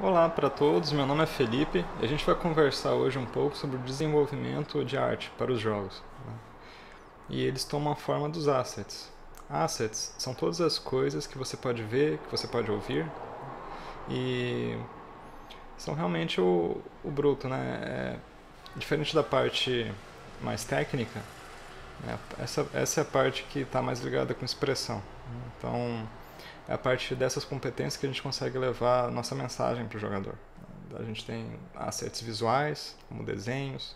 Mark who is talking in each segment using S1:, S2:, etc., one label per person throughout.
S1: Olá para todos, meu nome é Felipe e a gente vai conversar hoje um pouco sobre o desenvolvimento de arte para os jogos, né? E eles tomam a forma dos assets. Assets são todas as coisas que você pode ver, que você pode ouvir e são realmente o bruto, né? Diferente da parte mais técnica, né? Essa é a parte que está mais ligada com expressão. Então, é a partir dessas competências que a gente consegue levar a nossa mensagem para o jogador. A gente tem assets visuais, como desenhos,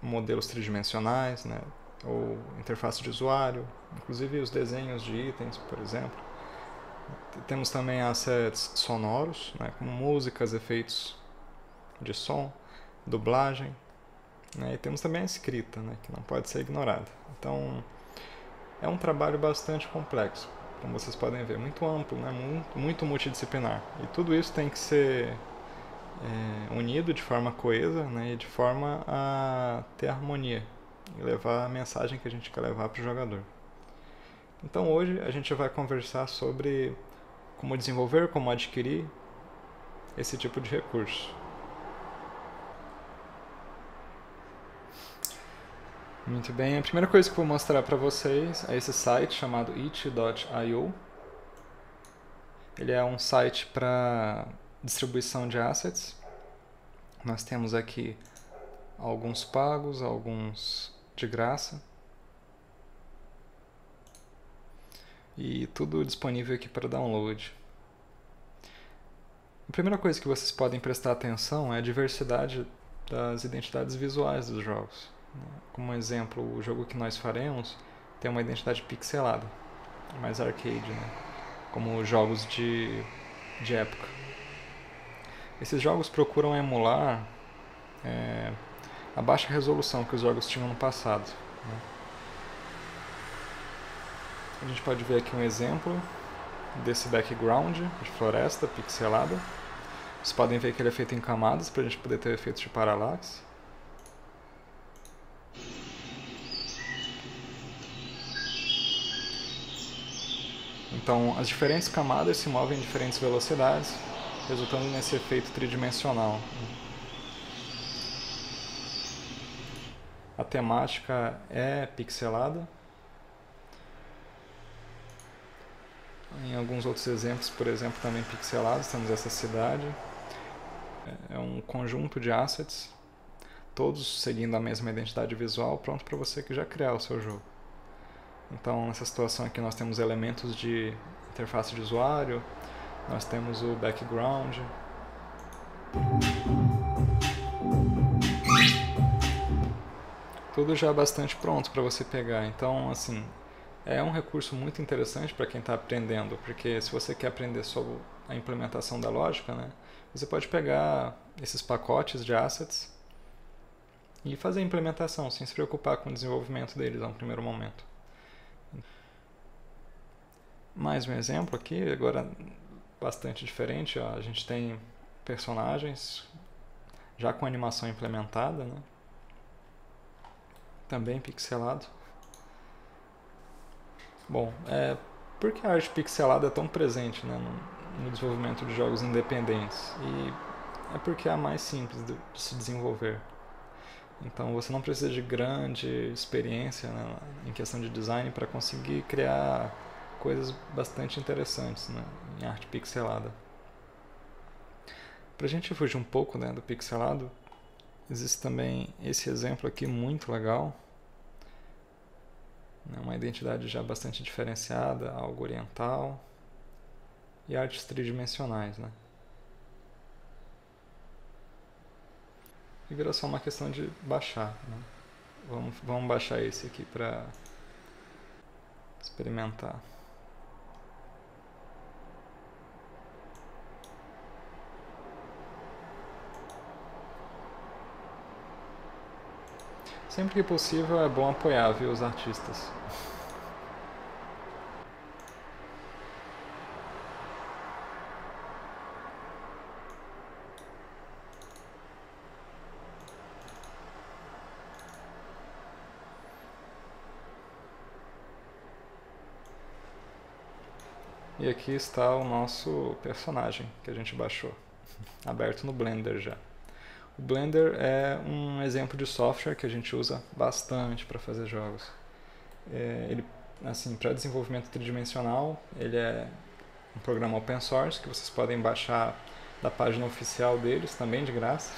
S1: modelos tridimensionais, né? Ou interface de usuário, inclusive os desenhos de itens, por exemplo. Temos também assets sonoros, né? Como músicas, efeitos de som, dublagem, né? E temos também a escrita, né? Que não pode ser ignorada. Então, é um trabalho bastante complexo, como vocês podem ver, muito amplo, né? Muito multidisciplinar. E tudo isso tem que ser unido de forma coesa, né? E de forma a ter harmonia e levar a mensagem que a gente quer levar para o jogador. Então hoje a gente vai conversar sobre como desenvolver, como adquirir esse tipo de recurso. Muito bem, a primeira coisa que eu vou mostrar para vocês é esse site chamado it.io. Ele é um site para distribuição de assets. Nós temos aqui alguns pagos, alguns de graça. E tudo disponível aqui para download. A primeira coisa que vocês podem prestar atenção é a diversidade das identidades visuais dos jogos. Como exemplo, o jogo que nós faremos tem uma identidade pixelada, mais arcade, né? Como jogos de época. Esses jogos procuram emular a baixa resolução que os jogos tinham no passado, né? A gente pode ver aqui um exemplo desse background de floresta pixelada. Vocês podem ver que ele é feito em camadas para a gente poder ter efeitos de paralaxe. Então, as diferentes camadas se movem em diferentes velocidades, resultando nesse efeito tridimensional. A temática é pixelada. Em alguns outros exemplos, por exemplo, também pixelados, temos essa cidade. É um conjunto de assets, todos seguindo a mesma identidade visual, pronto para você que já criar o seu jogo. Então, nessa situação aqui nós temos elementos de interface de usuário, nós temos o background. Tudo já bastante pronto para você pegar. Então, assim, é um recurso muito interessante para quem está aprendendo, porque se você quer aprender sobre a implementação da lógica, né, você pode pegar esses pacotes de assets e fazer a implementação sem se preocupar com o desenvolvimento deles a um primeiro momento. Mais um exemplo aqui, agora bastante diferente. Ó, a gente tem personagens já com animação implementada, né? Também pixelado. Bom, por que a arte pixelada é tão presente, né, no desenvolvimento de jogos independentes? E é porque é a mais simples de se desenvolver. Então você não precisa de grande experiência, né, em questão de design para conseguir criar coisas bastante interessantes, né, em arte pixelada. Para a gente fugir um pouco, né, do pixelado, existe também esse exemplo aqui muito legal, né, uma identidade já bastante diferenciada, algo oriental e artes tridimensionais, né? E vira só uma questão de baixar, né? Vamos baixar esse aqui para experimentar. Sempre que possível é bom apoiar, viu, os artistas. E E aqui está o nosso personagem que a gente baixou, aberto no Blender já. O Blender é um exemplo de software que a gente usa bastante para fazer jogos. Ele, assim, para desenvolvimento tridimensional, ele é um programa open source que vocês podem baixar da página oficial deles, também de graça.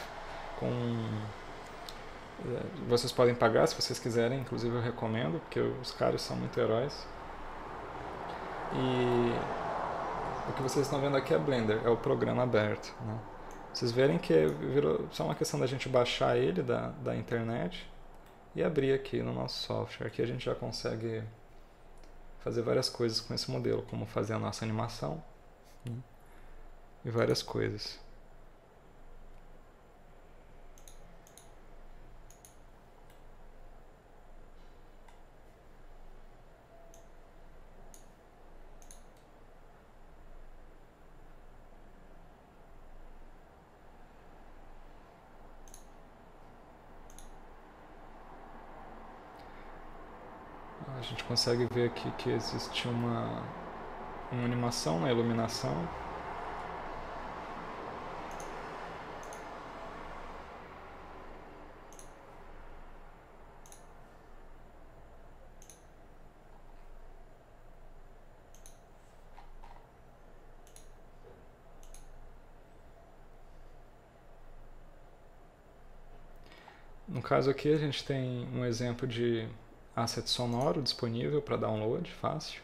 S1: Vocês podem pagar se vocês quiserem, inclusive eu recomendo, porque os caras são muito heróis. E o que vocês estão vendo aqui é Blender, é o programa aberto, né? Vocês verem que virou só uma questão da gente baixar ele da internet e abrir aqui no nosso software. Aqui a gente já consegue fazer várias coisas com esse modelo, como fazer a nossa animação, né? E várias coisas. A gente consegue ver aqui que existe uma animação na iluminação. No caso aqui a gente tem um exemplo de asset sonoro disponível para download, fácil.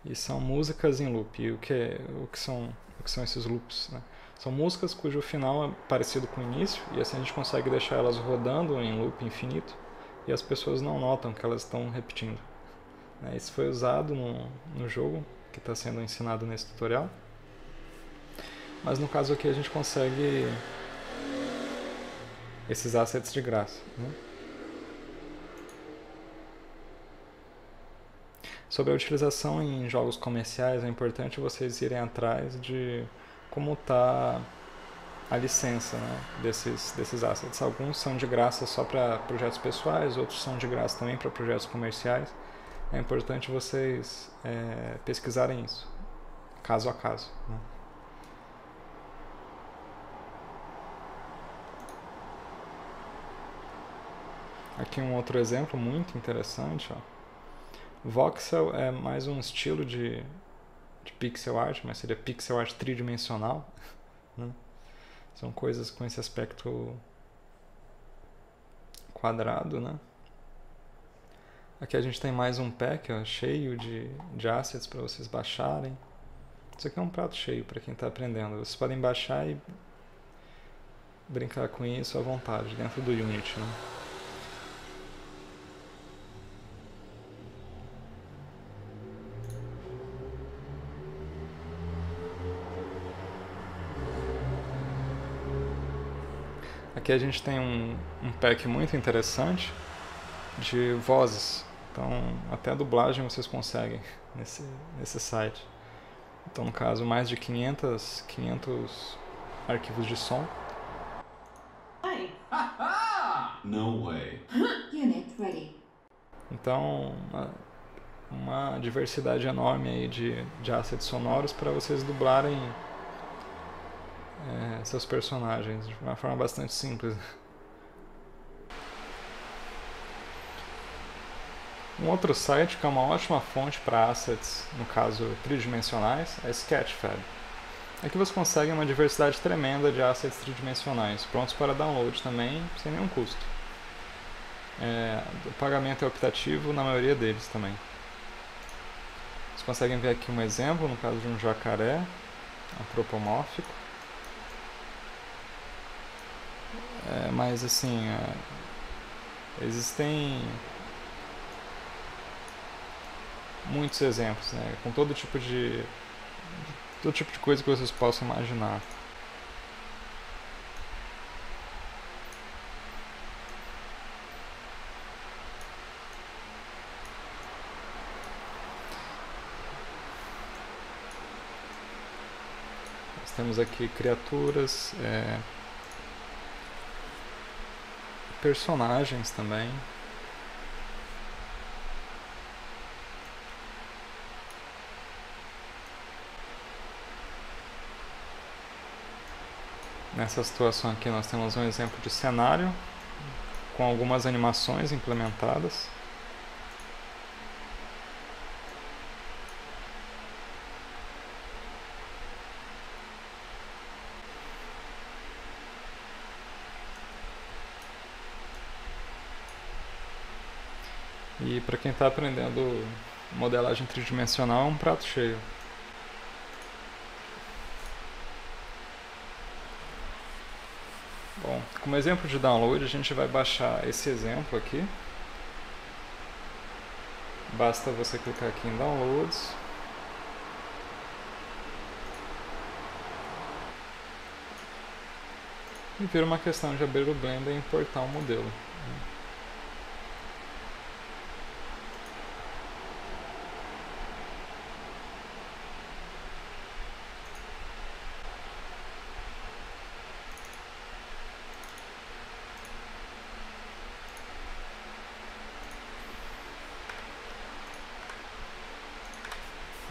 S1: E são músicas em loop. E o que são esses loops, né? São músicas cujo final é parecido com o início, e assim a gente consegue deixar elas rodando em loop infinito, e as pessoas não notam que elas estão repetindo. Isso foi usado no jogo que está sendo ensinado nesse tutorial. Mas no caso aqui a gente consegue esses assets de graça, né? Sobre a utilização em jogos comerciais, é importante vocês irem atrás de como está a licença, né, desses assets. Alguns são de graça só para projetos pessoais, outros são de graça também para projetos comerciais. É importante vocês pesquisarem isso, caso a caso, né? Aqui um outro exemplo muito interessante, ó. Voxel é mais um estilo de pixel art, mas seria pixel art tridimensional, né? São coisas com esse aspecto quadrado, né? Aqui a gente tem mais um pack, ó, cheio de assets para vocês baixarem. Isso aqui é um prato cheio para quem está aprendendo. Vocês podem baixar e brincar com isso à vontade, dentro do Unity, né? Aqui a gente tem um pack muito interessante de vozes. Então, até a dublagem vocês conseguem nesse site. Então, no caso, mais de 500 arquivos de som.
S2: No way.
S3: Unit ready.
S1: Então, uma diversidade enorme aí de assets sonoros para vocês dublarem seus personagens de uma forma bastante simples. Um outro site que é uma ótima fonte para assets, no caso tridimensionais, é Sketchfab. Aqui você consegue uma diversidade tremenda de assets tridimensionais, prontos para download também, sem nenhum custo. O pagamento é optativo na maioria deles também. Vocês conseguem ver aqui um exemplo, no caso de um jacaré antropomórfico. Mas assim, existem muitos exemplos, né, com todo tipo de coisa que vocês possam imaginar. Nós temos aqui criaturas, personagens também. Nessa situação aqui nós temos um exemplo de cenário com algumas animações implementadas. E para quem está aprendendo modelagem tridimensional é um prato cheio. Bom, como exemplo de download a gente vai baixar esse exemplo aqui. Basta você clicar aqui em Downloads. E vira uma questão de abrir o Blender e importar o modelo.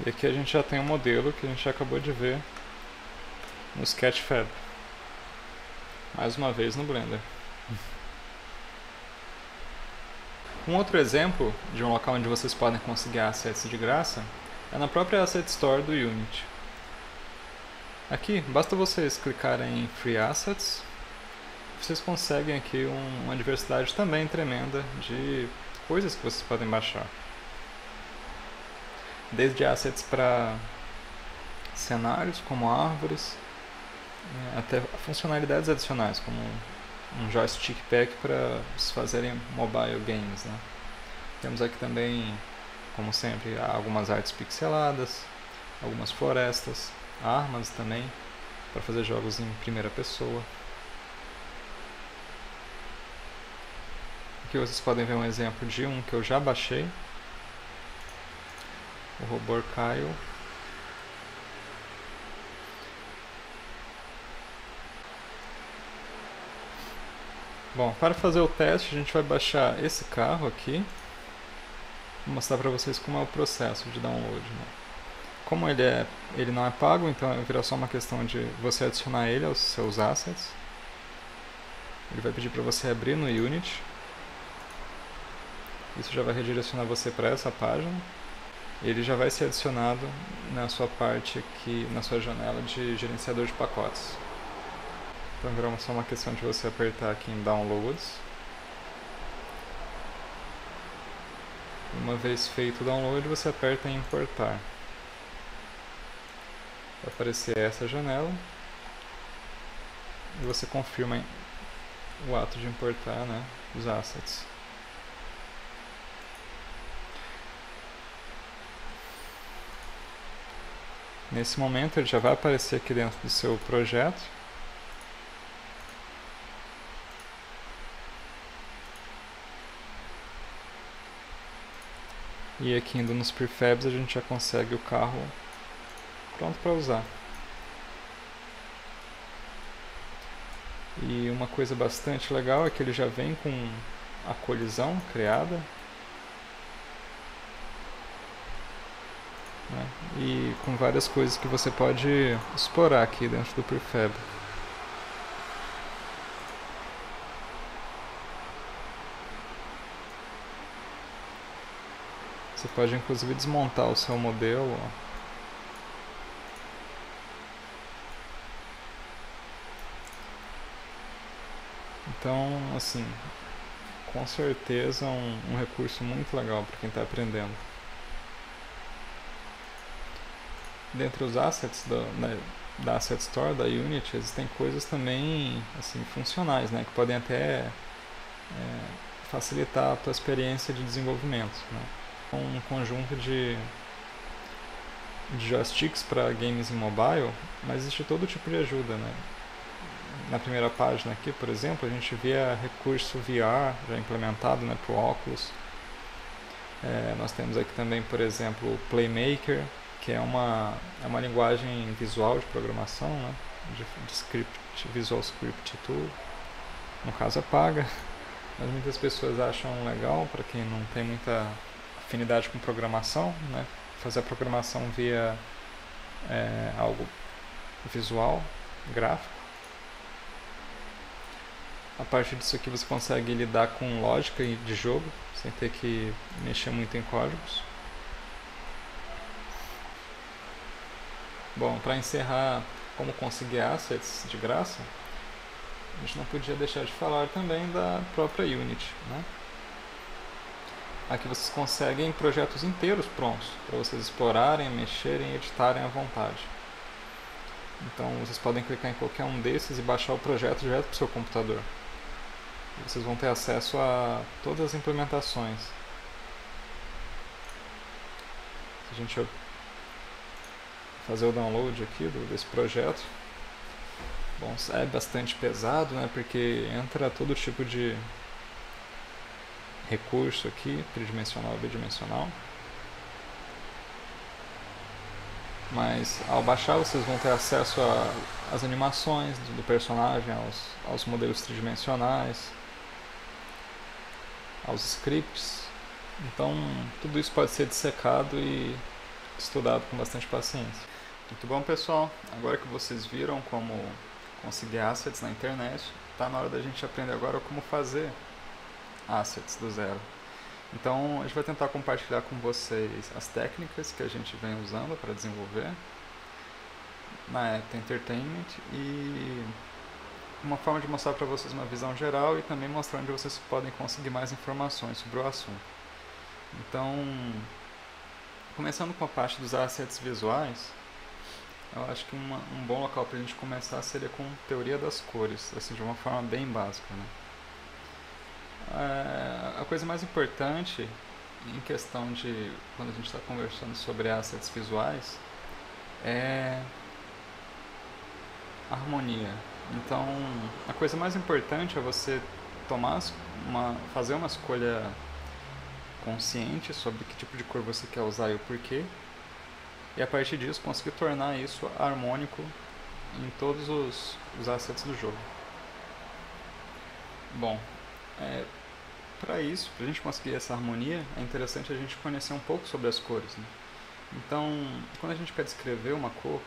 S1: E aqui a gente já tem um modelo que a gente acabou de ver no Sketchfab. Mais uma vez no Blender. Um outro exemplo de um local onde vocês podem conseguir assets de graça é na própria Asset Store do Unity. Aqui, basta vocês clicarem em Free Assets, vocês conseguem aqui uma diversidade também tremenda de coisas que vocês podem baixar. Desde assets para cenários, como árvores, até funcionalidades adicionais, como um joystick pack para fazerem mobile games, né? Temos aqui também, como sempre, algumas artes pixeladas, algumas florestas, armas também, para fazer jogos em primeira pessoa. Aqui vocês podem ver um exemplo de um que eu já baixei, o robô Kyle. Bom, para fazer o teste a gente vai baixar esse carro aqui. Vou mostrar para vocês como é o processo de download, né? Como ele não é pago, então virá só uma questão de você adicionar ele aos seus assets. Ele vai pedir para você abrir no Unity. Isso já vai redirecionar você para essa página. Ele já vai ser adicionado na sua parte aqui, na sua janela de gerenciador de pacotes. Então virá só uma questão de você apertar aqui em Downloads. Uma vez feito o download, você aperta em Importar. Vai aparecer essa janela. E você confirma o ato de importar, né, os assets. Nesse momento ele já vai aparecer aqui dentro do seu projeto. E aqui indo nos prefabs a gente já consegue o carro pronto para usar. E uma coisa bastante legal é que ele já vem com a colisão criada, né? E com várias coisas que você pode explorar aqui dentro do prefab. Você pode inclusive desmontar o seu modelo. Então, assim, com certeza um recurso muito legal para quem está aprendendo. Dentre os assets da Asset Store, da Unity, existem coisas também assim, funcionais, né, que podem até facilitar a tua experiência de desenvolvimento, né? Um conjunto de joysticks para games em mobile, mas existe todo tipo de ajuda, né? Na primeira página aqui, por exemplo, a gente vê recurso VR já implementado, né, para o óculos. Nós temos aqui também, por exemplo, o Playmaker, que é uma linguagem visual de programação, né, de script, Visual Script Tool. No caso é paga, mas muitas pessoas acham legal para quem não tem muita afinidade com programação, né, fazer a programação via algo visual, gráfico. A partir disso aqui você consegue lidar com lógica de jogo, sem ter que mexer muito em códigos. Bom, para encerrar como conseguir assets de graça, a gente não podia deixar de falar também da própria Unity, né? Aqui vocês conseguem projetos inteiros prontos, para vocês explorarem, mexerem e editarem à vontade. Então vocês podem clicar em qualquer um desses e baixar o projeto direto para o seu computador. E vocês vão ter acesso a todas as implementações. Se a gente fazer o download aqui desse projeto, bom, é bastante pesado, né, porque entra todo tipo de recurso aqui, tridimensional e bidimensional. Mas ao baixar vocês vão ter acesso às animações do personagem, aos modelos tridimensionais, aos scripts. Então tudo isso pode ser dissecado e estudado com bastante paciência. Muito bom, pessoal, agora que vocês viram como conseguir assets na internet, está na hora da gente aprender agora como fazer assets do zero. Então a gente vai tentar compartilhar com vocês as técnicas que a gente vem usando para desenvolver na Epta Entertainment e uma forma de mostrar para vocês uma visão geral e também mostrar onde vocês podem conseguir mais informações sobre o assunto. Então, começando com a parte dos assets visuais, eu acho que um bom local para a gente começar seria com teoria das cores, assim, de uma forma bem básica, né? A coisa mais importante em questão de quando a gente está conversando sobre assets visuais é a harmonia. Então, a coisa mais importante é você fazer uma escolha consciente sobre que tipo de cor você quer usar e o porquê, e a partir disso conseguir tornar isso harmônico em todos os assets do jogo. Bom, para isso, para a gente conseguir essa harmonia, é interessante a gente conhecer um pouco sobre as cores, né? Então, quando a gente quer descrever uma cor,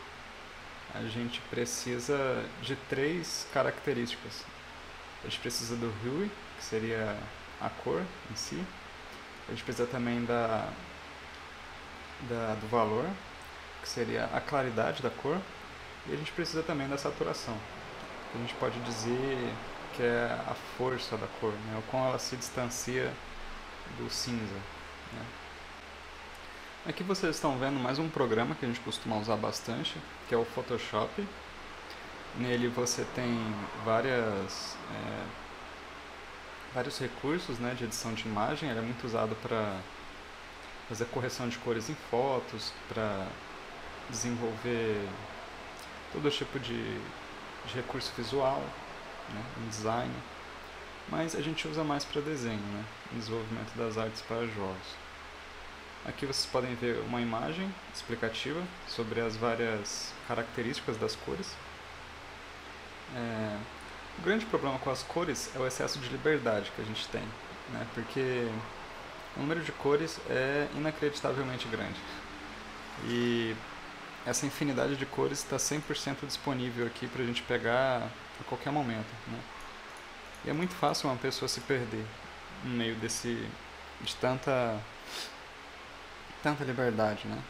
S1: a gente precisa de 3 características. A gente precisa do hue, que seria a cor em si. A gente precisa também do valor, que seria a claridade da cor. E a gente precisa também da saturação, que a gente pode dizer que é a força da cor, né? O quão ela se distancia do cinza, né? Aqui vocês estão vendo mais um programa que a gente costuma usar bastante, que é o Photoshop. Nele você tem vários recursos, né, de edição de imagem. Ele é muito usado para fazer correção de cores em fotos, para desenvolver todo tipo de recurso visual, né, em design, mas a gente usa mais para desenho, né, em desenvolvimento das artes para jogos. Aqui vocês podem ver uma imagem explicativa sobre as várias características das cores. O grande problema com as cores é o excesso de liberdade que a gente tem, né, porque o número de cores é inacreditavelmente grande. E essa infinidade de cores está 100% disponível aqui para a gente pegar a qualquer momento, né? E é muito fácil uma pessoa se perder no meio de tanta liberdade, né?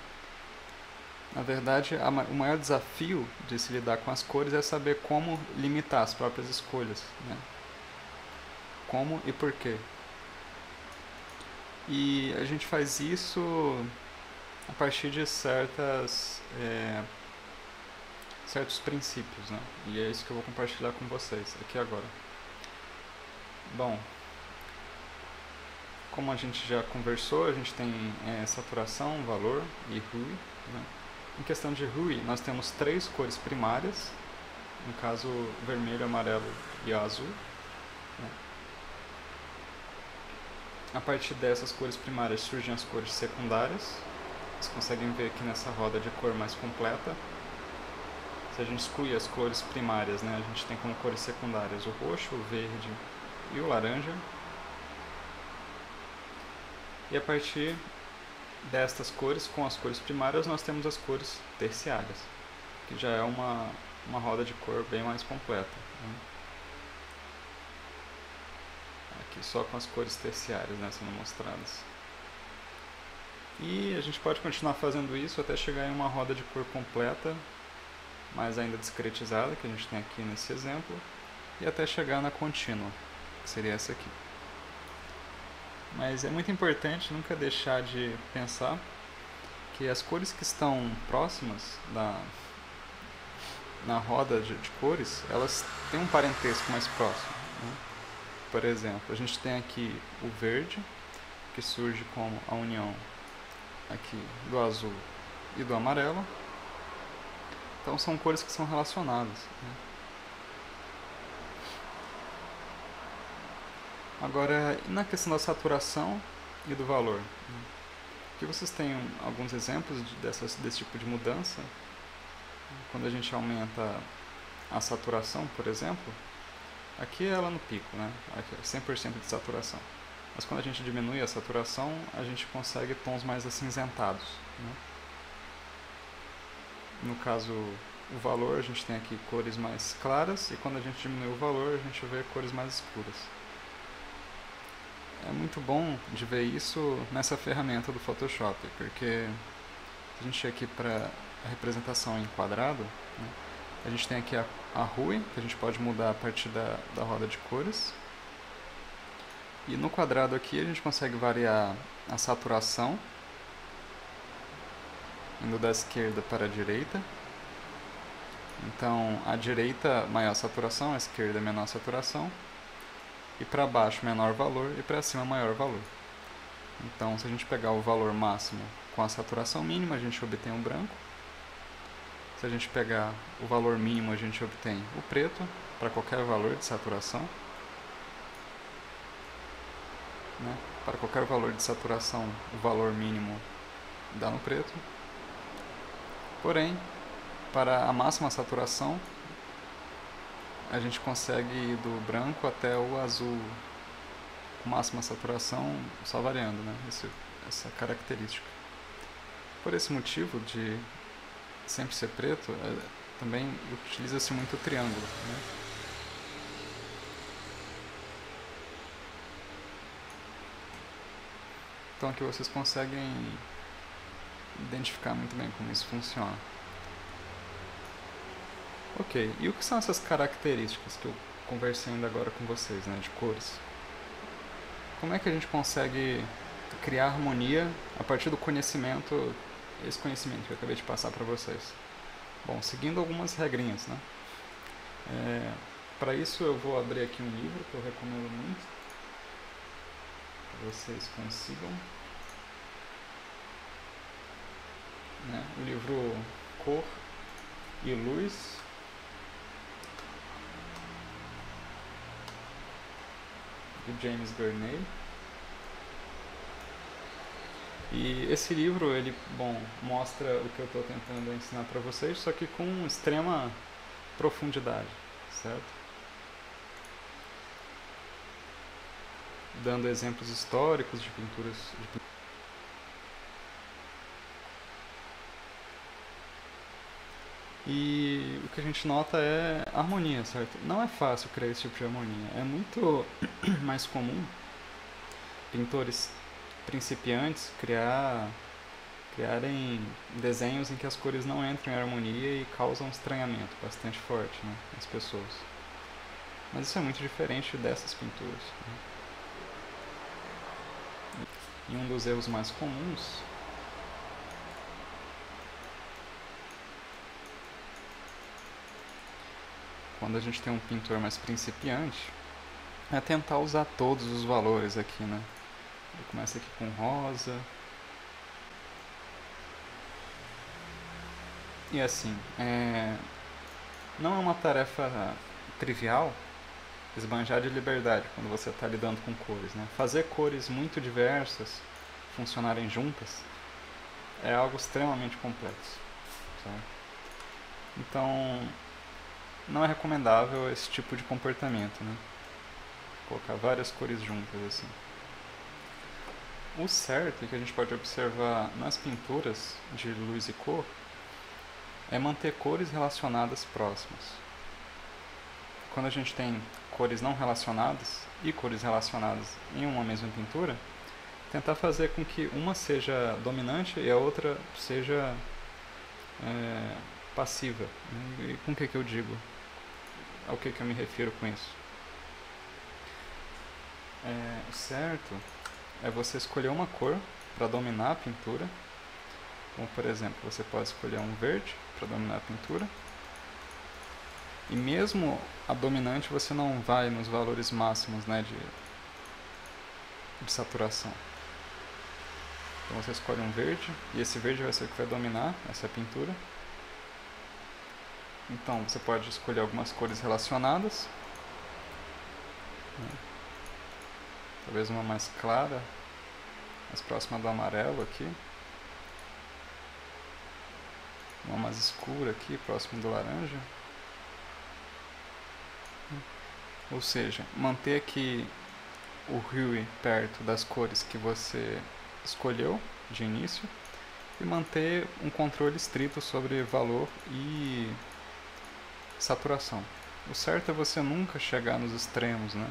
S1: Na verdade, o maior desafio de se lidar com as cores é saber como limitar as próprias escolhas, né? Como e por quê. E a gente faz isso a partir de certos princípios, né? E é isso que eu vou compartilhar com vocês aqui agora. Bom, como a gente já conversou, a gente tem saturação, valor e hue, né? Em questão de hue, nós temos 3 cores primárias, no caso vermelho, amarelo e azul, né? A partir dessas cores primárias surgem as cores secundárias. Vocês conseguem ver aqui nessa roda de cor mais completa. Se a gente exclui as cores primárias, né, a gente tem como cores secundárias o roxo, o verde e o laranja. E a partir destas cores, com as cores primárias, nós temos as cores terciárias, que já é uma roda de cor bem mais completa, né? aqui só com as cores terciárias, né, sendo mostradas. E a gente pode continuar fazendo isso até chegar em uma roda de cor completa, mas ainda discretizada, que a gente tem aqui nesse exemplo, e até chegar na contínua, que seria essa aqui. Mas é muito importante nunca deixar de pensar que as cores que estão próximas na roda de cores, elas têm um parentesco mais próximo, né? Por exemplo, a gente tem aqui o verde, que surge como a união aqui do azul e do amarelo. Então são cores que são relacionadas, né? Agora, e na questão da saturação e do valor? Aqui vocês têm alguns exemplos desse tipo de mudança. Quando a gente aumenta a saturação, por exemplo, aqui é ela no pico, né? Aqui é 100% de saturação. Mas quando a gente diminui a saturação, a gente consegue tons mais acinzentados, né? No caso, o valor, a gente tem aqui cores mais claras, e quando a gente diminui o valor, a gente vê cores mais escuras. É muito bom de ver isso nessa ferramenta do Photoshop, porque se a gente ir aqui para a representação em quadrado, né, a gente tem aqui a RUE, que a gente pode mudar a partir da roda de cores. E no quadrado aqui a gente consegue variar a saturação, indo da esquerda para a direita. Então, a direita maior saturação, a esquerda menor saturação. E para baixo menor valor e para cima maior valor. Então, se a gente pegar o valor máximo com a saturação mínima, a gente obtém o branco. Se a gente pegar o valor mínimo, a gente obtém o preto, para qualquer valor de saturação. Né? Para qualquer valor de saturação, o valor mínimo dá no preto. Porém, para a máxima saturação, a gente consegue ir do branco até o azul com máxima saturação, só variando, né? Essa característica. Por esse motivo de sempre ser preto, também utiliza-se muito o triângulo, né? Então aqui vocês conseguem identificar muito bem como isso funciona. Ok, e o que são essas características que eu conversei ainda agora com vocês, né, de cores? Como é que a gente consegue criar harmonia a partir do conhecimento, esse conhecimento que eu acabei de passar para vocês? Bom, seguindo algumas regrinhas, né? Para isso eu vou abrir aqui um livro que eu recomendo muito, que vocês consigam. Né? O livro Cor e Luz, de James Gurney. E esse livro, ele, mostra o que eu estou tentando ensinar para vocês, só que com extrema profundidade, certo? Dando exemplos históricos de pinturas. E o que a gente nota é harmonia, certo? Não é fácil criar esse tipo de harmonia. É muito mais comum pintores principiantes criarem desenhos em que as cores não entram em harmonia e causam um estranhamento bastante forte, né, nas pessoas. Mas isso é muito diferente dessas pinturas, né? E um dos erros mais comuns quando a gente tem um pintor mais principiante é tentar usar todos os valores aqui, né? Ele começa aqui com rosa. E assim, não é uma tarefa trivial esbanjar de liberdade quando você está lidando com cores, né? Fazer cores muito diversas funcionarem juntas é algo extremamente complexo, sabe? Então, não é recomendável esse tipo de comportamento, né? Colocar várias cores juntas assim. O certo, que a gente pode observar nas pinturas de luz e cor, é manter cores relacionadas próximas. Quando a gente tem cores não relacionadas e cores relacionadas em uma mesma pintura, tentar fazer com que uma seja dominante e a outra seja passiva. E com o que eu digo? Ao que eu me refiro com isso? O certo é você escolher uma cor para dominar a pintura. Como, por exemplo, você pode escolher um verde para dominar a pintura. E mesmo a dominante você não vai nos valores máximos, né, de saturação. Então você escolhe um verde, e esse verde vai ser o que vai dominar essa pintura. Então você pode escolher algumas cores relacionadas. Talvez uma mais clara, mais próxima do amarelo aqui. Uma mais escura aqui, próximo do laranja. Ou seja, manter aqui o hue perto das cores que você escolheu de início e manter um controle estrito sobre valor e saturação. O certo é você nunca chegar nos extremos, né?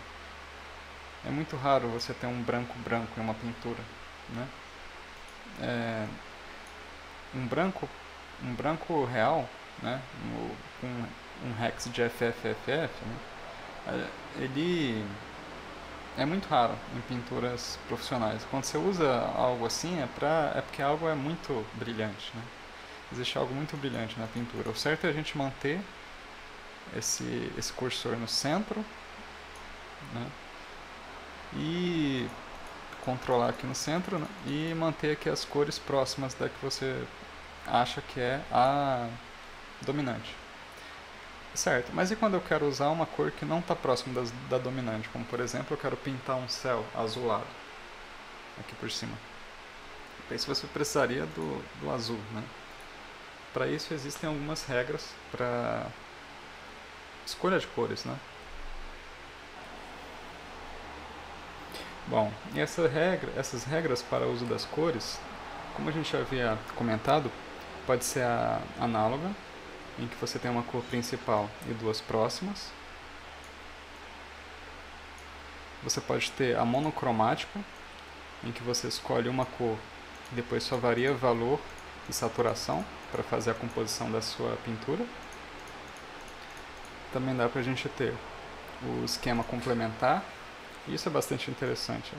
S1: É muito raro você ter um branco em uma pintura, né? Um branco real, né? Com um hex de FFFF, né? Ele é muito raro em pinturas profissionais. Quando você usa algo assim é porque algo é muito brilhante, né? Existe algo muito brilhante na pintura. O certo é a gente manter esse cursor no centro, né? E controlar aqui no centro, né? E manter aqui as cores próximas da que você acha que é a dominante. Certo, mas e quando eu quero usar uma cor que não está próxima da dominante? Como, por exemplo, eu quero pintar um céu azulado aqui por cima. Para isso você precisaria do azul, né? Para isso existem algumas regras para escolha de cores, né? Bom, e essas regras para o uso das cores, como a gente já havia comentado, pode ser a análoga, em que você tem uma cor principal e duas próximas. Você pode ter a monocromática, em que você escolhe uma cor e depois só varia valor e saturação para fazer a composição da sua pintura. Também dá para a gente ter o esquema complementar. Isso é bastante interessante.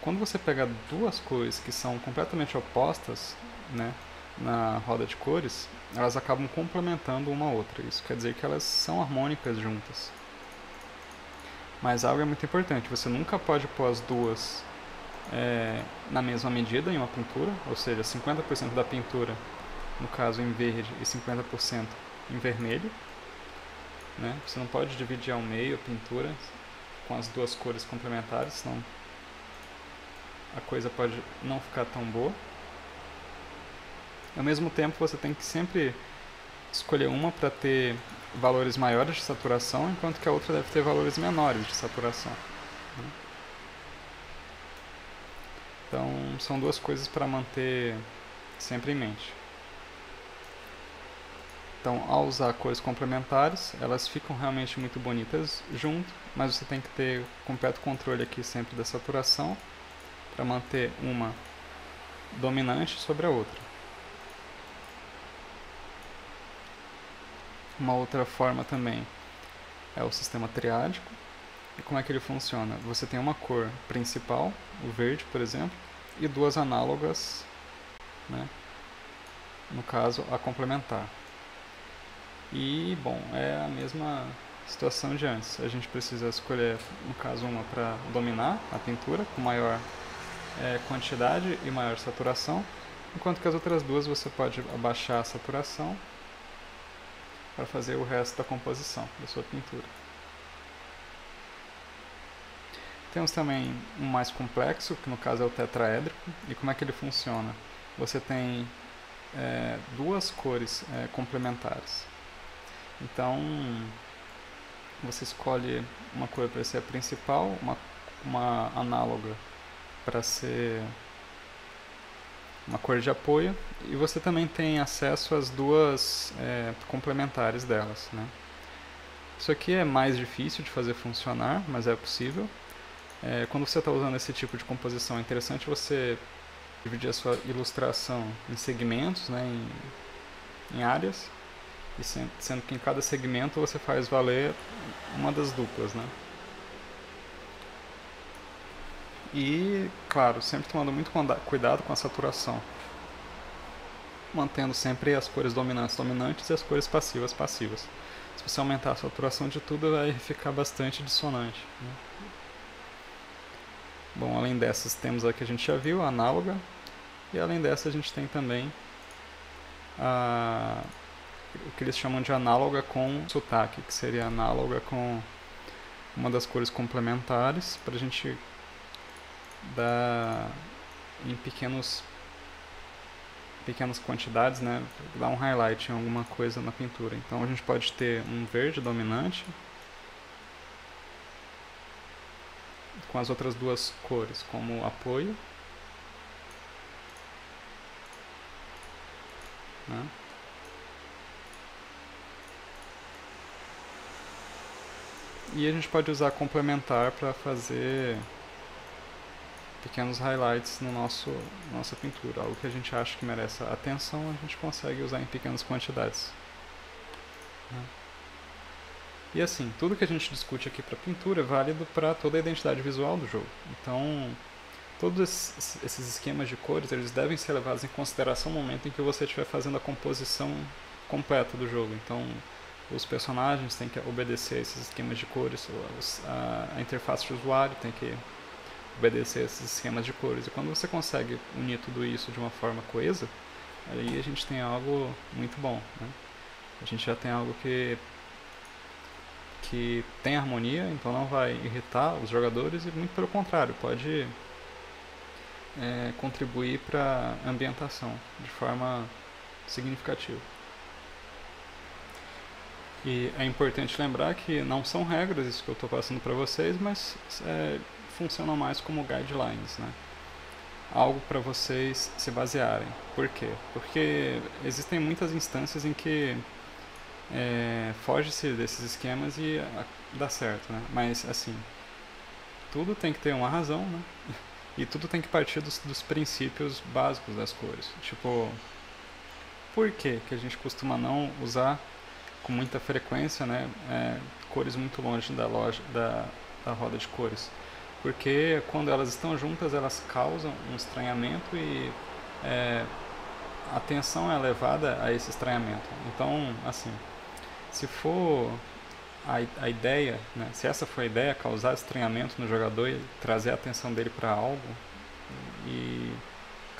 S1: Quando você pega duas cores que são completamente opostas, né, na roda de cores, elas acabam complementando uma outra. Isso quer dizer que elas são harmônicas juntas. Mas algo é muito importante, você nunca pode pôr as duas na mesma medida em uma pintura, ou seja, 50% da pintura, no caso em verde, e 50% em vermelho. Né? Você não pode dividir ao meio a pintura com as duas cores complementares, senão a coisa pode não ficar tão boa. Ao mesmo tempo, você tem que sempre escolher uma para ter valores maiores de saturação, enquanto que a outra deve ter valores menores de saturação. Então, são duas coisas para manter sempre em mente. Então, ao usar cores complementares, elas ficam realmente muito bonitas junto, mas você tem que ter completo controle aqui sempre da saturação para manter uma dominante sobre a outra. Uma outra forma também é o sistema triádico. E como é que ele funciona? Você tem uma cor principal, o verde, por exemplo, e duas análogas, né? No caso, a complementar. E, bom, é a mesma situação de antes. A gente precisa escolher, no caso, uma para dominar a pintura, com maior quantidade e maior saturação, enquanto que as outras duas você pode abaixar a saturação para fazer o resto da composição da sua pintura. Temos também um mais complexo, que no caso é o tetraédrico. E como é que ele funciona? Você tem duas cores complementares. Então, você escolhe uma cor para ser a principal, uma análoga para ser uma cor de apoio, e você também tem acesso às duas complementares delas, né? Isso aqui é mais difícil de fazer funcionar, mas é possível. Quando você está usando esse tipo de composição, é interessante você dividir a sua ilustração em segmentos, né, em áreas, e sendo que em cada segmento você faz valer uma das duplas, né? E, claro, sempre tomando muito cuidado com a saturação, mantendo sempre as cores dominantes dominantes e as cores passivas passivas. Se você aumentar a saturação de tudo, vai ficar bastante dissonante, né? Bom, além dessas, temos a que a gente já viu, a análoga, e além dessa a gente tem também o que eles chamam de análoga com sotaque, que seria análoga com uma das cores complementares, para a gente dar em pequenas quantidades, né, dar um highlight em alguma coisa na pintura. Então a gente pode ter um verde dominante com as outras duas cores como apoio, né? E a gente pode usar complementar para fazer pequenos highlights no nossa pintura. Algo que a gente acha que merece atenção, a gente consegue usar em pequenas quantidades, né? E assim, tudo que a gente discute aqui para pintura é válido para toda a identidade visual do jogo. Então, todos esses esquemas de cores, eles devem ser levados em consideração no momento em que você estiver fazendo a composição completa do jogo. Então, os personagens têm que obedecer a esses esquemas de cores, a interface de usuário tem que obedecer a esses esquemas de cores. E quando você consegue unir tudo isso de uma forma coesa, aí a gente tem algo muito bom, né? A gente já tem algo que tem harmonia, então não vai irritar os jogadores e muito pelo contrário, pode contribuir para a ambientação de forma significativa. E é importante lembrar que não são regras isso que eu estou passando para vocês, mas funcionam mais como guidelines, né? Algo para vocês se basearem. Por quê? Porque existem muitas instâncias em que foge-se desses esquemas e dá certo, né? Mas assim, tudo tem que ter uma razão, né? E tudo tem que partir dos princípios básicos das cores. Tipo, por que a gente costuma não usar com muita frequência, né, cores muito longe da roda de cores? Porque quando elas estão juntas, elas causam um estranhamento e a atenção é levada a esse estranhamento. Então, assim, se for a ideia, né, se essa for a ideia, causar estranhamento no jogador e trazer a atenção dele para algo e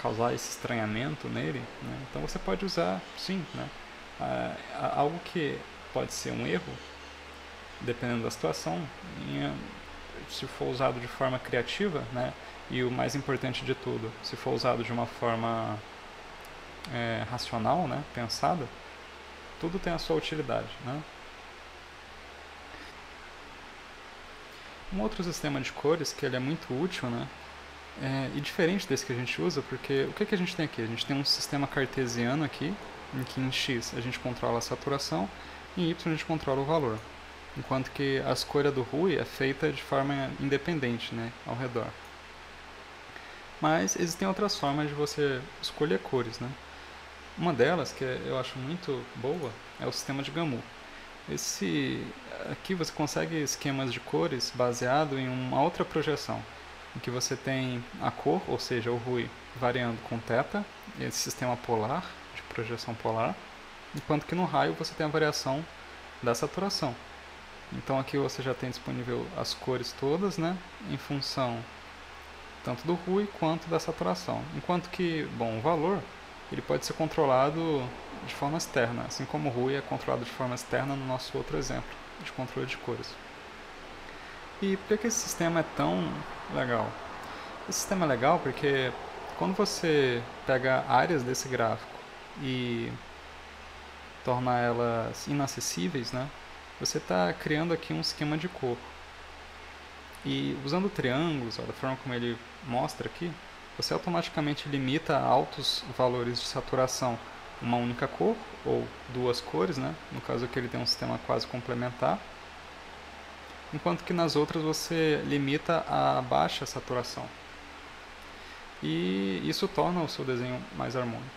S1: causar esse estranhamento nele, né, então você pode usar, sim, né, algo que pode ser um erro, dependendo da situação, se for usado de forma criativa, né, e o mais importante de tudo, se for usado de uma forma racional, né, pensada, tudo tem a sua utilidade, né? Um outro sistema de cores que ele é muito útil, né, e diferente desse que a gente usa, porque o que a gente tem aqui? A gente tem um sistema cartesiano aqui, em que em X a gente controla a saturação e em Y a gente controla o valor, enquanto que a escolha do Rui é feita de forma independente, né, ao redor. Mas existem outras formas de você escolher cores, né? Uma delas, que eu acho muito boa, é o sistema de Gamow. Aqui você consegue esquemas de cores baseado em uma outra projeção, em que você tem a cor, ou seja, o Rui, variando com θ, esse sistema polar, de projeção polar, enquanto que no raio você tem a variação da saturação. Então aqui você já tem disponível as cores todas, né, em função tanto do Rui quanto da saturação. Enquanto que, bom, o valor ele pode ser controlado de forma externa, assim como o Rui é controlado de forma externa no nosso outro exemplo de controle de cores. E por que esse sistema é tão legal? Esse sistema é legal porque quando você pega áreas desse gráfico e torna elas inacessíveis, né, você está criando aqui um esquema de cor. E usando triângulos, da forma como ele mostra aqui, você automaticamente limita a altos valores de saturação uma única cor, ou duas cores, né? No caso aqui ele tem um sistema quase complementar, enquanto que nas outras você limita a baixa saturação. E isso torna o seu desenho mais harmônico.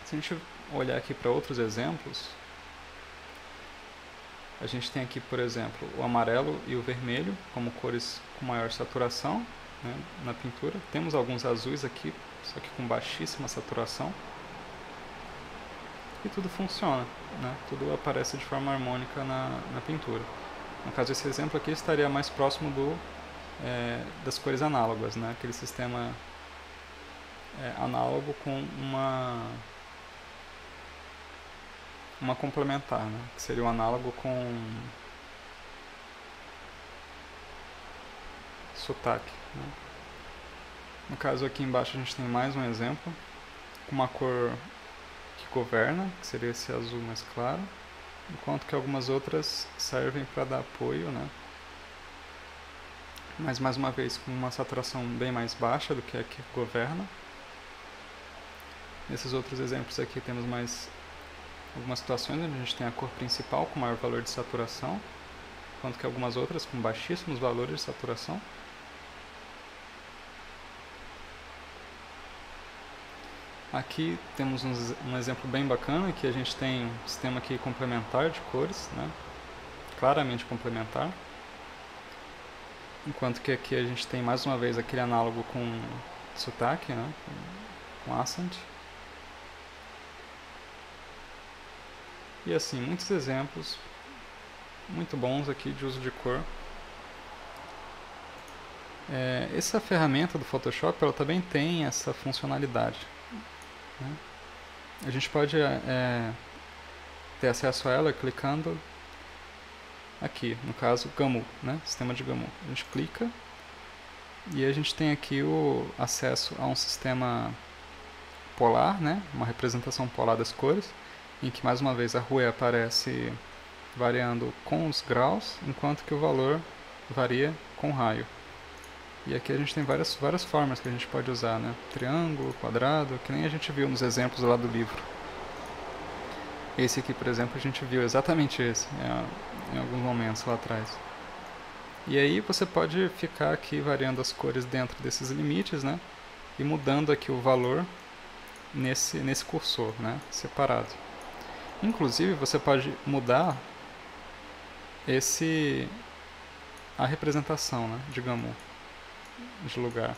S1: Se a gente olhar aqui para outros exemplos, a gente tem aqui, por exemplo, o amarelo e o vermelho como cores com maior saturação, né, na pintura. Temos alguns azuis aqui, só que com baixíssima saturação. E tudo funciona, né? Tudo aparece de forma harmônica na pintura. No caso, esse exemplo aqui estaria mais próximo das cores análogas, né? Aquele sistema análogo com uma complementar, né? Que seria o análogo com sotaque, né? No caso aqui embaixo a gente tem mais um exemplo com uma cor que governa, que seria esse azul mais claro, enquanto que algumas outras servem para dar apoio, né? Mas mais uma vez com uma saturação bem mais baixa do que a que governa. Nesses outros exemplos aqui temos mais algumas situações onde a gente tem a cor principal com maior valor de saturação, enquanto que algumas outras com baixíssimos valores de saturação. Aqui temos um exemplo bem bacana, que a gente tem um sistema aqui complementar de cores, né? Claramente complementar. Enquanto que aqui a gente tem mais uma vez aquele análogo com sotaque, né? Com accent. E assim, muitos exemplos muito bons aqui de uso de cor. Essa ferramenta do Photoshop, ela também tem essa funcionalidade, né? A gente pode ter acesso a ela clicando aqui, no caso GAMU, né? Sistema de GAMU. A gente clica e a gente tem aqui o acesso a um sistema polar, né? Uma representação polar das cores, em que mais uma vez a rua aparece variando com os graus, enquanto que o valor varia com o raio. E aqui a gente tem várias formas que a gente pode usar, né? Triângulo, quadrado, que nem a gente viu nos exemplos lá do livro. Esse aqui, por exemplo, a gente viu exatamente esse em alguns momentos lá atrás. E aí você pode ficar aqui variando as cores dentro desses limites, né? E mudando aqui o valor nesse cursor, né? Separado. Inclusive você pode mudar a representação, né? De GAMU de lugar.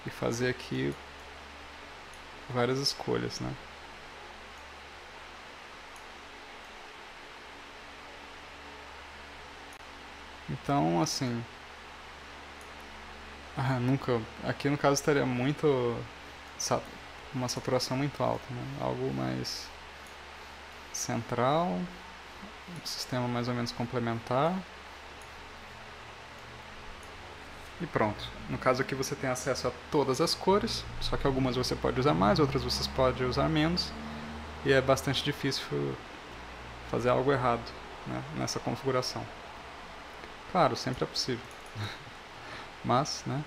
S1: E fazer aqui várias escolhas, né? Então, assim, aqui no caso estaria uma saturação muito alta, né? Algo mais central, um sistema mais ou menos complementar. E pronto. No caso aqui você tem acesso a todas as cores, só que algumas você pode usar mais, outras você pode usar menos. E é bastante difícil fazer algo errado, né, nessa configuração. Claro, sempre é possível. Mas, né,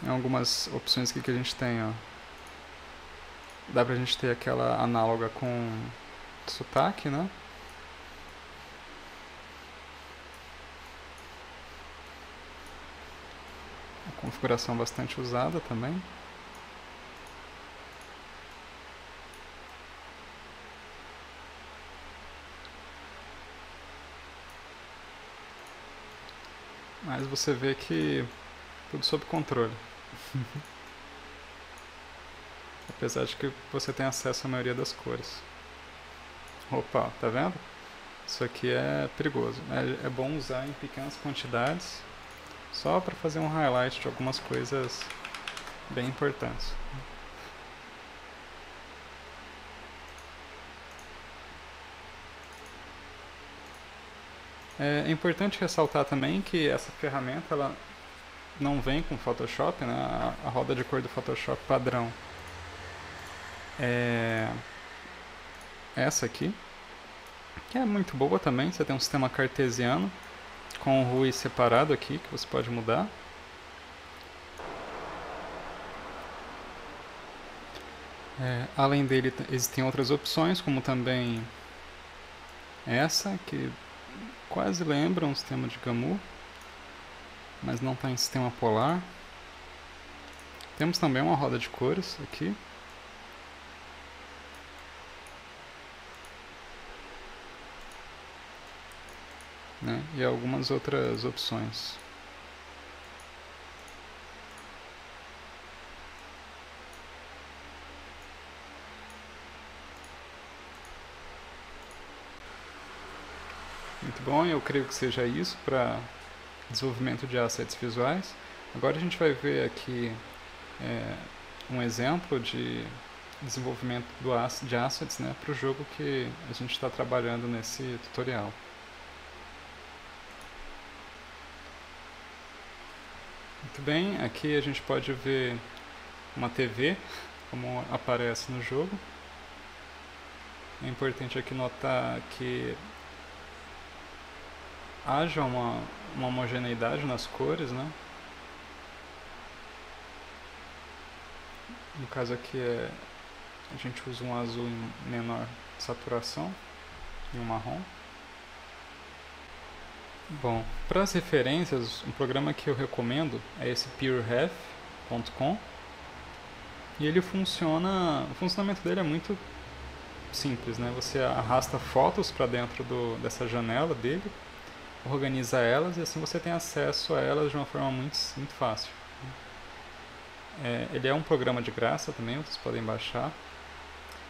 S1: em algumas opções aqui que a gente tem, ó, dá pra gente ter aquela análoga com sotaque, né? Uma configuração bastante usada também. Mas você vê que tudo sob controle. Apesar de que você tem acesso à maioria das cores. Opa, tá vendo? Isso aqui é perigoso. É bom usar em pequenas quantidades, só para fazer um highlight de algumas coisas bem importantes. É importante ressaltar também que essa ferramenta ela não vem com Photoshop, né? A roda de cor do Photoshop padrão é essa aqui, que é muito boa também. Você tem um sistema cartesiano com o RUI separado aqui, que você pode mudar. Além dele, existem outras opções, como também essa, que quase lembra um sistema de Gamu, mas não está em sistema polar. Temos também uma roda de cores aqui. Né? E algumas outras opções. Muito bom, eu creio que seja isso para desenvolvimento de assets visuais. Agora a gente vai ver aqui um exemplo de desenvolvimento de assets, né, para o jogo que a gente está trabalhando nesse tutorial. Muito bem, aqui a gente pode ver uma TV, como aparece no jogo. É importante aqui notar que haja uma homogeneidade nas cores, né? No caso aqui a gente usa um azul em menor saturação e um marrom. Bom, para as referências, um programa que eu recomendo é esse pureref.com e ele funciona, o funcionamento dele é muito simples, né? Você arrasta fotos para dentro dessa janela dele, organiza elas e assim você tem acesso a elas de uma forma muito fácil. Ele é um programa de graça também, vocês podem baixar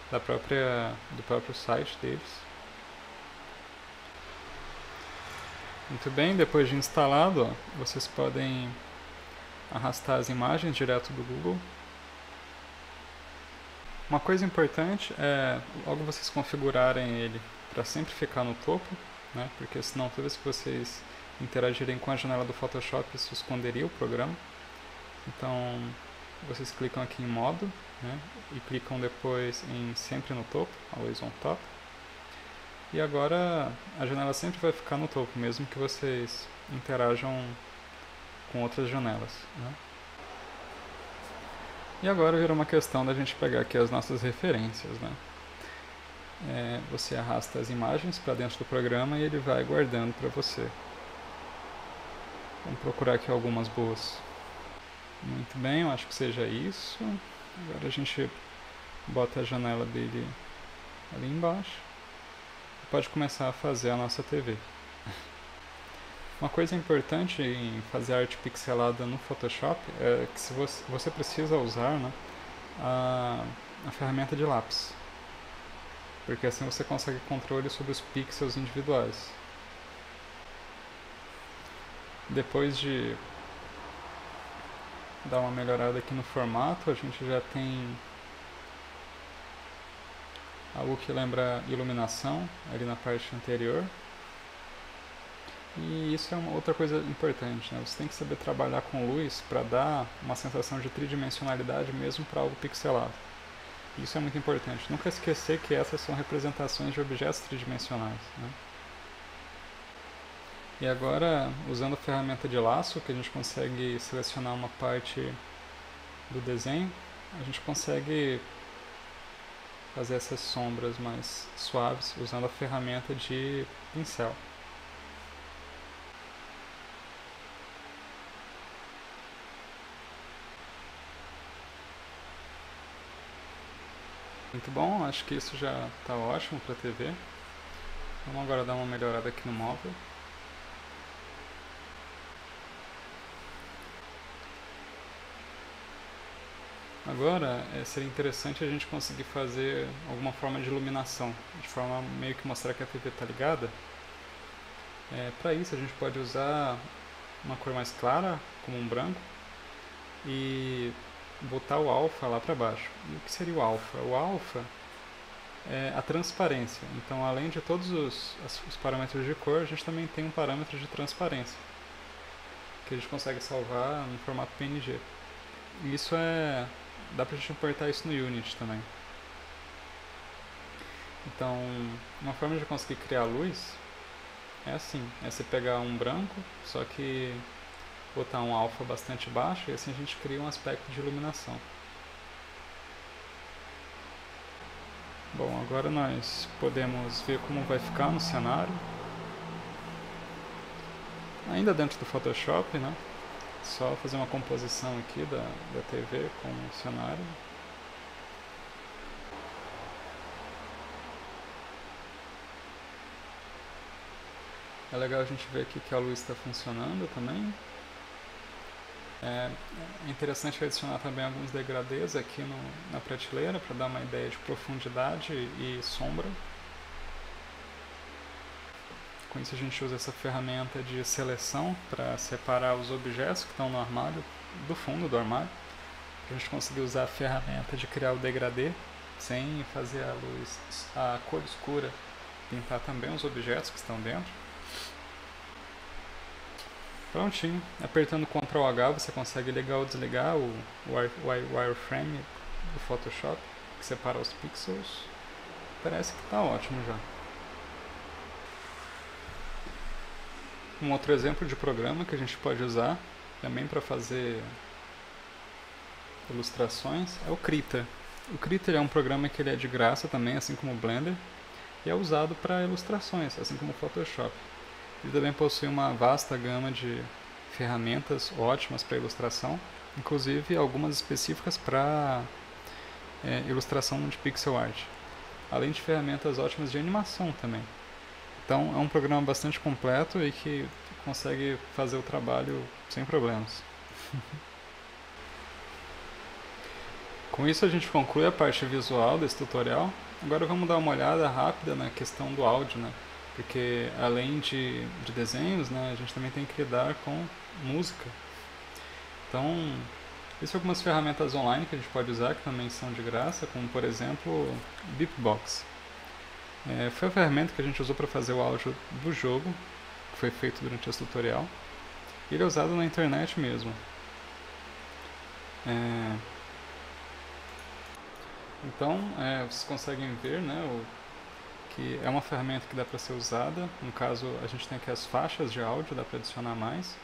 S1: do próprio site deles. Muito bem, depois de instalado, vocês podem arrastar as imagens direto do Google. Uma coisa importante é logo vocês configurarem ele para sempre ficar no topo, né? Porque senão toda vez que vocês interagirem com a janela do Photoshop isso esconderia o programa. Então vocês clicam aqui em modo, né? E clicam depois em sempre no topo, always on top. E agora a janela sempre vai ficar no topo, mesmo que vocês interajam com outras janelas, né? E agora vira uma questão da gente pegar aqui as nossas referências, né? Você arrasta as imagens para dentro do programa e ele vai guardando para você. Vamos procurar aqui algumas boas. Muito bem, eu acho que seja isso. Agora a gente bota a janela dele ali embaixo. Pode começar a fazer a nossa TV. Uma coisa importante em fazer arte pixelada no Photoshop é que se você precisa usar, né, a ferramenta de lápis, porque assim você consegue controle sobre os pixels individuais. Depois de dar uma melhorada aqui no formato, a gente já tem algo que lembra iluminação ali na parte anterior. E isso é uma outra coisa importante, né? Você tem que saber trabalhar com luz para dar uma sensação de tridimensionalidade mesmo para algo pixelado. Isso é muito importante. Nunca esquecer que essas são representações de objetos tridimensionais, né? E agora, usando a ferramenta de laço, que a gente consegue selecionar uma parte do desenho, a gente consegue fazer essas sombras mais suaves usando a ferramenta de pincel. Muito bom, acho que isso já está ótimo para a TV. Vamos agora dar uma melhorada aqui no móvel. Agora seria interessante a gente conseguir fazer alguma forma de iluminação, de forma meio que mostrar que a TV está ligada. Para isso a gente pode usar uma cor mais clara, como um branco, e botar o alfa lá para baixo. E o que seria o alfa? O alfa é a transparência. Então, além de todos os parâmetros de cor, a gente também tem um parâmetro de transparência, que a gente consegue salvar no formato PNG. E isso dá pra gente importar isso no Unity também. Então, uma forma de conseguir criar luz é assim, é você pegar um branco, só que botar um alfa bastante baixo e assim a gente cria um aspecto de iluminação. Bom, agora nós podemos ver como vai ficar no cenário. Ainda dentro do Photoshop, né? Só fazer uma composição aqui da TV com o cenário. É legal a gente ver aqui que a luz está funcionando também. É interessante adicionar também alguns degradês aqui na prateleira para dar uma ideia de profundidade e sombra. Com isso a gente usa essa ferramenta de seleção para separar os objetos que estão no armário, do fundo do armário. Para a gente conseguir usar a ferramenta de criar o degradê sem fazer a cor escura pintar também os objetos que estão dentro. Prontinho, apertando Ctrl H você consegue ligar ou desligar o wireframe do Photoshop, que separa os pixels. Parece que está ótimo já. Um outro exemplo de programa que a gente pode usar também para fazer ilustrações é o Krita. O Krita é um programa que ele é de graça também, assim como o Blender, e é usado para ilustrações, assim como o Photoshop. Ele também possui uma vasta gama de ferramentas ótimas para ilustração, inclusive algumas específicas para ilustração de pixel art, além de ferramentas ótimas de animação também. Então é um programa bastante completo e que consegue fazer o trabalho sem problemas. Com isso a gente conclui a parte visual desse tutorial. Agora vamos dar uma olhada rápida na questão do áudio, né? Porque além de desenhos, né, a gente também tem que lidar com música. Então, existem algumas ferramentas online que a gente pode usar, que também são de graça, como por exemplo, Beatbox. Foi a ferramenta que a gente usou para fazer o áudio do jogo, que foi feito durante esse tutorial. E ele é usado na internet mesmo. Então, vocês conseguem ver, né, que é uma ferramenta que dá para ser usada. No caso, a gente tem aqui as faixas de áudio, dá para adicionar mais.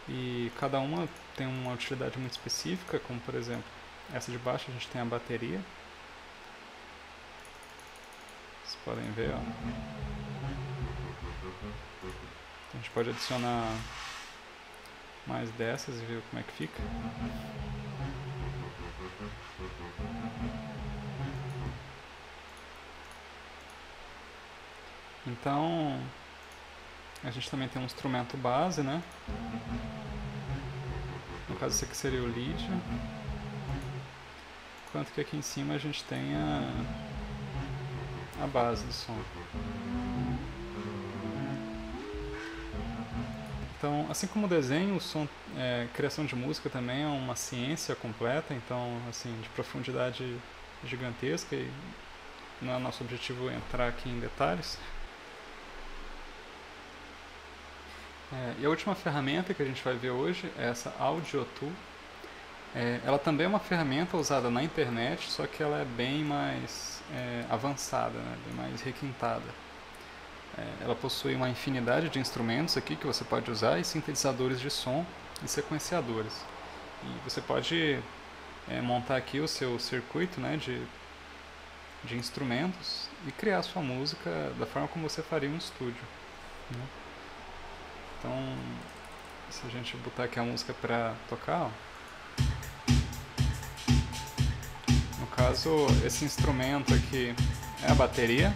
S1: E cada uma tem uma utilidade muito específica, como por exemplo, essa de baixo a gente tem a bateria. Vocês podem ver, ó. A gente pode adicionar mais dessas e ver como é que fica. Então, a gente também tem um instrumento base, né? No caso, esse aqui seria o lead. Enquanto que aqui em cima a gente tem a base do som. Então, assim como o desenho, o som, criação de música também é uma ciência completa, então, assim, de profundidade gigantesca, e não é nosso objetivo entrar aqui em detalhes. E a última ferramenta que a gente vai ver hoje é essa AudioTool. Ela também é uma ferramenta usada na internet, só que ela é bem mais avançada, né? Bem mais requintada. Ela possui uma infinidade de instrumentos aqui que você pode usar, e sintetizadores de som e sequenciadores. E você pode montar aqui o seu circuito, né, de instrumentos e criar a sua música da forma como você faria em um estúdio, né? Então, se a gente botar aqui a música para tocar, ó. No caso, esse instrumento aqui é a bateria.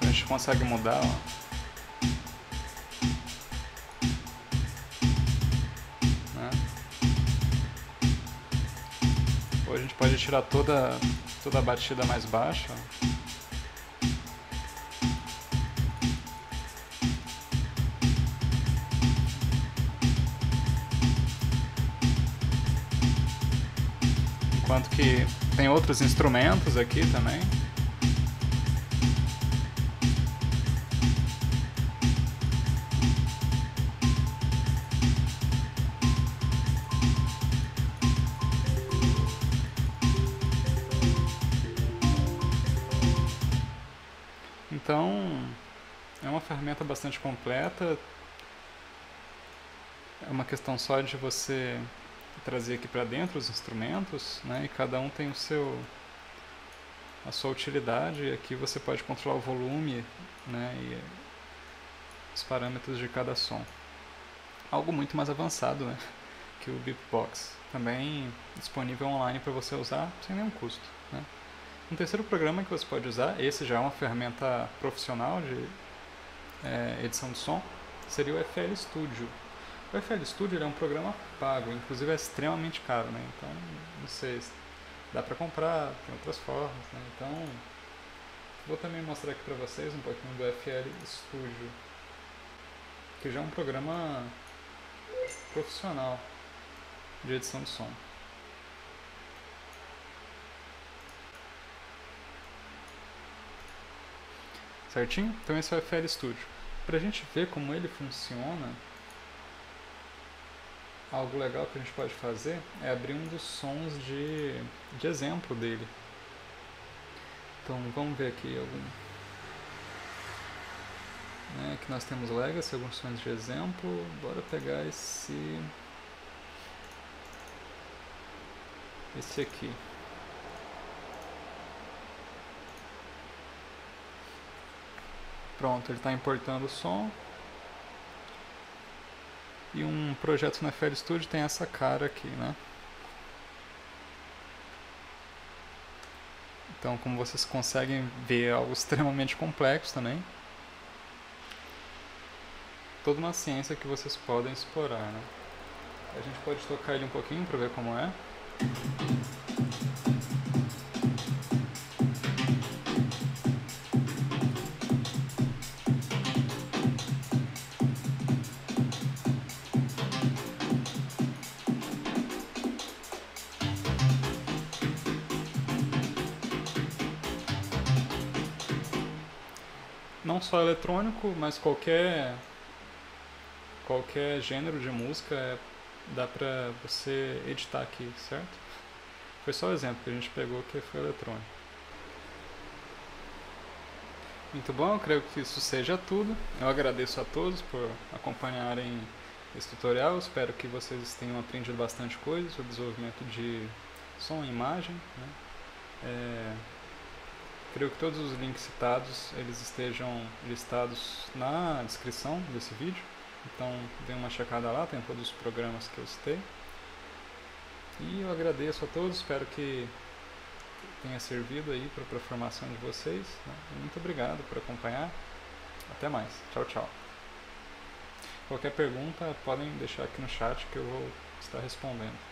S1: A gente consegue mudar, ó. Né? Ou a gente pode tirar toda a batida mais baixa, ó. Enquanto que tem outros instrumentos aqui também. Então, é uma ferramenta bastante completa. É uma questão só de você trazer aqui para dentro os instrumentos, né? E cada um tem o seu a sua utilidade. E aqui você pode controlar o volume, né, e os parâmetros de cada som. Algo muito mais avançado, né, que o Beatbox. Também disponível online para você usar sem nenhum custo, né. Um terceiro programa que você pode usar, esse já é uma ferramenta profissional de edição de som, seria o FL Studio. O FL Studio ele é um programa pago, inclusive é extremamente caro, né? Então, não sei, dá pra comprar, tem outras formas, né? Então, vou também mostrar aqui pra vocês um pouquinho do FL Studio, que já é um programa profissional de edição de som. Certinho? Então esse é o FL Studio. Pra gente ver como ele funciona, algo legal que a gente pode fazer é abrir um dos sons de exemplo dele. Então vamos ver aqui algum. Aqui nós temos Legacy, alguns sons de exemplo. Bora pegar esse aqui. Pronto, ele está importando o som. E um projeto no FL Studio tem essa cara aqui, né? Então, como vocês conseguem ver, é algo extremamente complexo também. Toda uma ciência que vocês podem explorar, né? A gente pode tocar ele um pouquinho para ver como é. Não só eletrônico, mas qualquer gênero de música dá pra você editar aqui, certo? Foi só o exemplo que a gente pegou que foi eletrônico. Muito bom, eu creio que isso seja tudo. Eu agradeço a todos por acompanharem esse tutorial. Espero que vocês tenham aprendido bastante coisa sobre desenvolvimento de som e imagem, né? Creio que todos os links citados eles estejam listados na descrição desse vídeo. Então dê uma checada lá, tem todos os programas que eu citei. E eu agradeço a todos, espero que tenha servido aí para a formação de vocês, né? Muito obrigado por acompanhar. Até mais. Tchau, tchau. Qualquer pergunta podem deixar aqui no chat que eu vou estar respondendo.